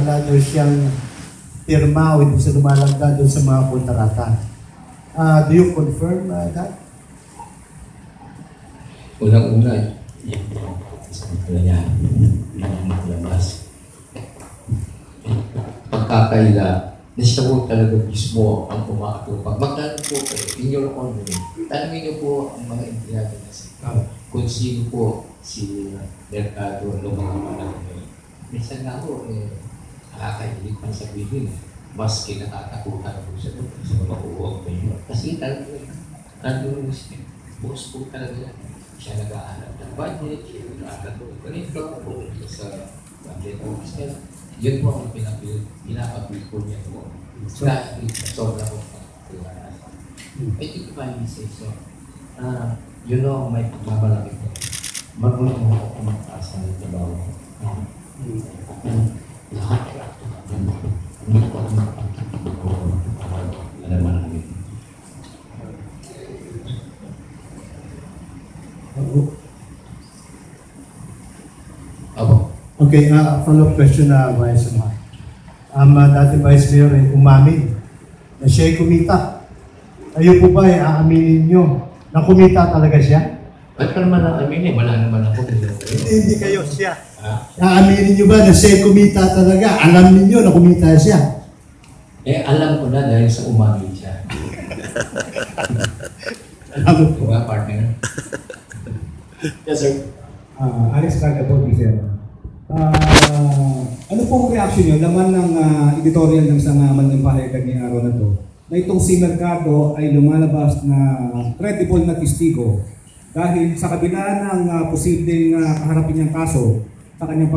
wala daw siyang pirma o hindi siya lumalagda doon sa mga kontrata. Do you confirm that? Unang-una, yan po, isang pala niya, yung labas. Pagkakaila, na siya po talaga mismo ang umakatupag. Magtanong po kayo, in your honor, tanongin niyo po ang mga empleyado na kung sino po si Mercado ng mga management. Minsan nga po, nakakailig pang sabihin, mas kinatatakutan po siya doon sa mga uwag na yun. Kasi talaga, nandun boss po talaga. Siya nag-aanap ng budget, siya nag-aanap ng ganito, sa budget officer. Yun po ang pinapapil po niya po. Dahil sobra po pagkakalas. I think if I may say so, you know, may pagmamalaki po. Magulang mo ako kumakaasa ng trabaho. Lahat hindi ko ako alam mo namin. Okay, follow-up question na Vice Mayor. Dating Vice Mayor ay umamin na siya ay kumita. Ayun po ba ay aaminin nyo na kumita talaga siya? Ba't ka naman aaminin? Wala naman ako. Hindi kayo siya. Aaminin nyo ba na siya ay kumita talaga? Alam ninyo na kumita siya? Alam ko na dahil sa umamin siya. Alam ko ba, partner? Yes, sir. Alex Cagabon, sir. Ano pong reaction nyo? Laman ng editorial ng isang maling pahayag ni araw na to, na itong si Mercado ay lumalabas na credible na testigo dahil sa kabila ng posibleng kaharapin niyang kaso sa kanyang